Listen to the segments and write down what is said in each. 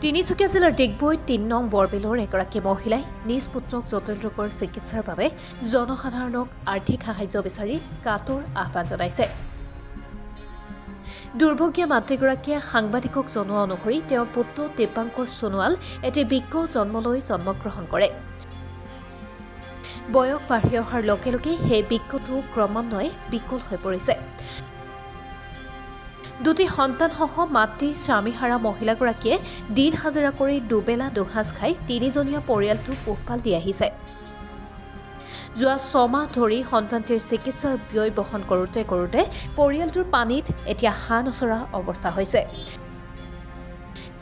তিনিচুকীয়া জিলাৰ ডিগবৈ ৩ নং বৰবিলৰ এগৰাকী মহিলাই নিজ পুত্ৰক জটিল ৰোগৰ চিকিৎসাৰ বাবে জনসাধাৰণক আৰ্থিক সাহায্য বিচাৰি কাতৰ আহ্বান জনাইছে। দুৰ্ভগীয়া মাতৃগৰাকীয়ে সাংবাদিকক জনোৱা অনুসৰি তেওঁৰ পুত্ৰ দিব্যাংকৰ সোণোৱাল এটি বৃক্ক জন্মলৈ জন্মগ্ৰহণ কৰে। বয়স বাঢ়ি অহাৰ লগে লগে সেই বৃক্কটো ক্ৰমান্বয়ে বিকল হৈ পৰিছে। দুটি সন্তানসহ মাতৃ স্বামীহাৰা মহিলাগৰাকীয়ে দিন হাজিৰা কৰি দুবেলা দুসাঁজ খাই তিনিজনীয়া পৰিয়ালটো পোহপাল দি আহিছে। যোৱা 6 মাহ ধৰি সন্তানটিৰ চিকিৎসাৰ ব্যয় বহন কৰোঁতে পৰিয়ালটোৰ পানীত এতিয়া হাঁহ নচৰা অৱস্থা হৈছে।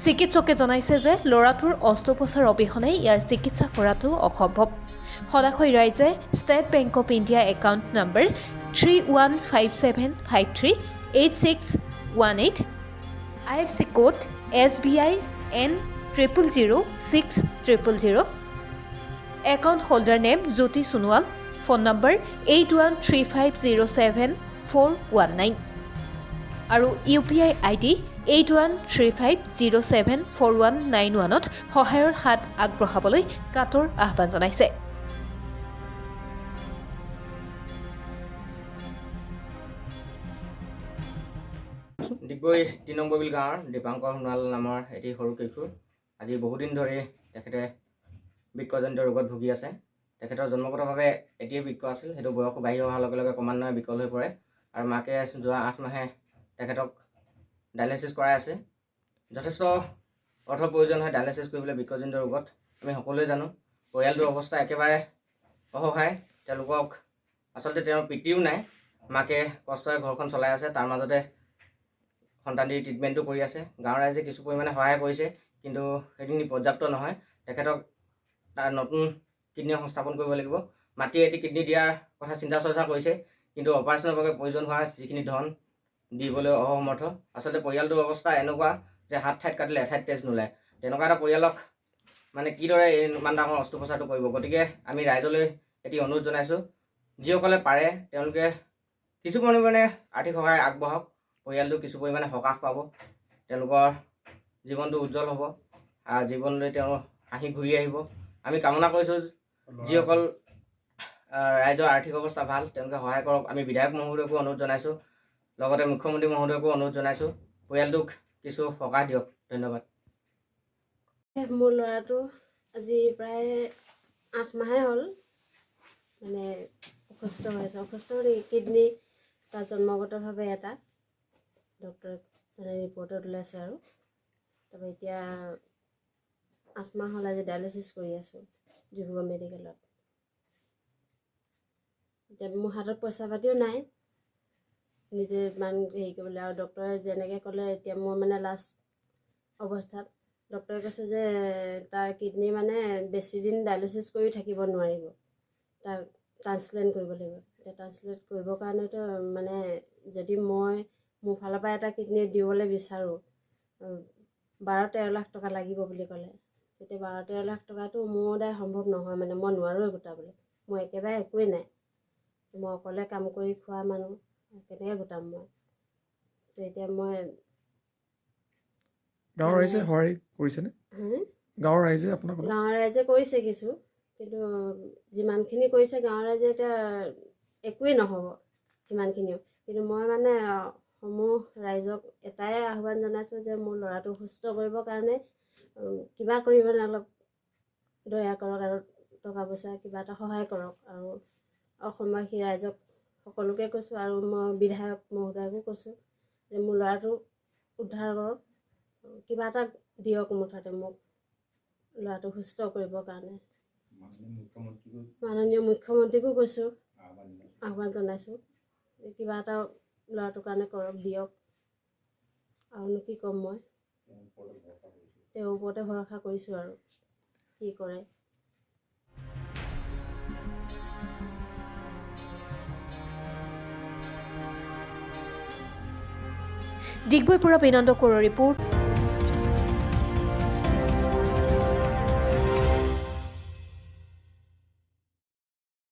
চিকিৎসকে জনাইছে যে ল'ৰাটোৰ অস্ত্ৰোপচাৰ অবিহনে ইয়াৰ চিকিৎসা কৰাটো অসম্ভৱ। সদাশয় ৰাইজে state bank of India account number 3157538618 IFC code SBI N000600 account holder name Jyoti Sonowal, phone number 8135074419 আৰু UPI ID 8135074191ত সহায়ৰ হাত আগবঢ়াবলৈ কাতৰ আহ্বান জনাইছে। ডিগবৈ ৩ নং বৰবিল গাঁৱৰ দিব্যাংকৰ সোণোৱাল নামৰ এটি সৰু কিশোৰ আজি বহুদিন ধৰি তেখেতে বৃক্কজনিত ৰোগত ভুগি আছে। তেখেতৰ জন্মগতভাৱে এটিয়ে বৃক্ক আছিল, সেইটো বয়স বাঢ়ি অহাৰ লগে লগে ক্ৰমান্বয়ে বিকল হৈ পৰে আৰু মাকে যোৱা 8 মাহে তেখেতক ডায়েলাইচিছ কৰাই আছে। যথেষ্ট অৰ্থৰ প্ৰয়োজন হয় ডায়েলাইচিছ কৰিবলৈ বৃক্কজনিত ৰোগত, আমি সকলোৱে জানো। পৰিয়ালটোৰ অৱস্থা একেবাৰে অসহায়, তেওঁলোকক আচলতে তেওঁৰ পিতৃও নাই, মাকে কষ্টৰে ঘৰখন চলাই আছে, তাৰ মাজতে সন্তানটিৰ ট্ৰিটমেণ্টটো কৰি আছে। গাঁৱৰ ৰাইজে কিছু পৰিমাণে সহায় কৰিছে, কিন্তু সেইখিনি পৰ্যাপ্ত নহয়। তেখেতক তাৰ নতুন কিডনী সংস্থাপন কৰিব লাগিব। মাতৃয়ে এটি কিডনী দিয়াৰ কথা চিন্তা চৰ্চা কৰিছে, কিন্তু অপাৰেশ্যনৰ বাবে প্ৰয়োজন হোৱা যিখিনি ধন দিবলৈ অসমৰ্থ। আচলতে পৰিয়ালটোৰ অৱস্থা এনেকুৱা যে হাত ঠাইত কাটিলে এঠাইত তেজ নোলায়। তেনেকুৱা এটা পৰিয়ালক মানে কিদৰে ইমান ডাঙৰ অস্ত্ৰোপচাৰটো কৰিব। গতিকে আমি ৰাইজলৈ এটি অনুৰোধ জনাইছোঁ, যিসকলে পাৰে তেওঁলোকে কিছু পৰিমাণে আৰ্থিক সহায় আগবঢ়াওক। পৰিয়ালটো কিছু পৰিমাণে সকাহ পাব, তেওঁলোকৰ জীৱনটো উজ্জ্বল হ'ব, জীৱনলৈ তেওঁ হাঁহি ঘূৰি আহিব। আমি কামনা কৰিছোঁ যিসকল ৰাইজৰ আৰ্থিক অৱস্থা ভাল তেওঁলোকে সহায় কৰক। আমি বিধায়ক মহোদয়কো অনুৰোধ জনাইছোঁ, লগতে মুখ্যমন্ত্ৰী মহোদয়কো অনুৰোধ জনাইছোঁ, পৰিয়ালটোক কিছু সকাহ দিয়ক। ধন্যবাদ। মোৰ ল'ৰাটো আজি প্ৰায় 8 মাহে হ'ল মানে অসুস্থ হৈ আছে। অসুস্থ মানে কিডনী তাৰ জন্মগতভাৱে এটা ডক্টৰে মানে ৰিপৰ্টত ওলাইছে আৰু তাৰপৰা এতিয়া 8 মাহ হ'ল আজি ডায়েলাইচিছ কৰি আছোঁ ডিব্ৰুগড় মেডিকেলত। এতিয়া মোৰ হাতত পইচা পাতিও নাই নিজে ইমান হেৰি কৰিবলৈ, আৰু ডক্টৰে যেনেকৈ ক'লে এতিয়া মোৰ মানে লাষ্ট অৱস্থাত ডক্টৰে কৈছে যে তাৰ কিডনী মানে বেছি দিন ডায়েলাইচিছ কৰি থাকিব নোৱাৰিব, তাৰ ট্ৰান্সপ্লেণ্ট কৰিব লাগিব। এতিয়া ট্ৰান্সপ্লেণ্ট কৰিবৰ কাৰণেতো মানে যদি মই মোৰ ফালৰ পৰা এটা কিডনী দিবলৈ বিচাৰোঁ 12-13 লাখ টকা লাগিব বুলি ক'লে। তেতিয়া 12-13 লাখ টকাটো মোৰ দ্বাৰা সম্ভৱ নহয়, মানে মই নোৱাৰোঁৱে গোটাবলৈ। মই একেবাৰে একোৱেই নাই, মই অকলে কাম কৰি খোৱা মানুহ, কেনেকৈ গোটাম মই। তো এতিয়া মই গাঁৱৰ ৰাইজে সহায় কৰিছেনে? গাঁৱৰ ৰাইজে আপোনাক? গাঁৱৰ ৰাইজে কৰিছে কিছু, কিন্তু যিমানখিনি কৰিছে গাঁৱৰ ৰাইজে এতিয়া একোৱেই নহ'ব সিমানখিনিও। কিন্তু মই মানে সমূহ ৰাইজক এটাই আহ্বান জনাইছোঁ যে মোৰ ল'ৰাটো সুস্থ কৰিবৰ কাৰণে কিবা কৰি মানে অলপ দয়া কৰক আৰু টকা পইচা কিবা এটা সহায় কৰক। আৰু অসমবাসী ৰাইজক সকলোকে কৈছোঁ, আৰু মই বিধায়ক মহোদয়কো কৈছোঁ যে মোৰ ল'ৰাটো উদ্ধাৰ কৰক, কিবা এটা দিয়ক মুঠতে মোক ল'ৰাটো সুস্থ কৰিবৰ কাৰণে। মাননীয় মুখ্যমন্ত্ৰীকো কৈছোঁ, আহ্বান জনাইছোঁ, কিবা এটা ল'ৰাটোৰ কাৰণে কৰক, দিয়ক। আৰুনো কি ক'ম, মই তেওঁৰ ওপৰতে ভৰসা কৰিছোঁ আৰু কি কৰে। ডিগবৈৰ পৰা বিনন্দ কোঁৱৰৰ ৰিপৰ্ট।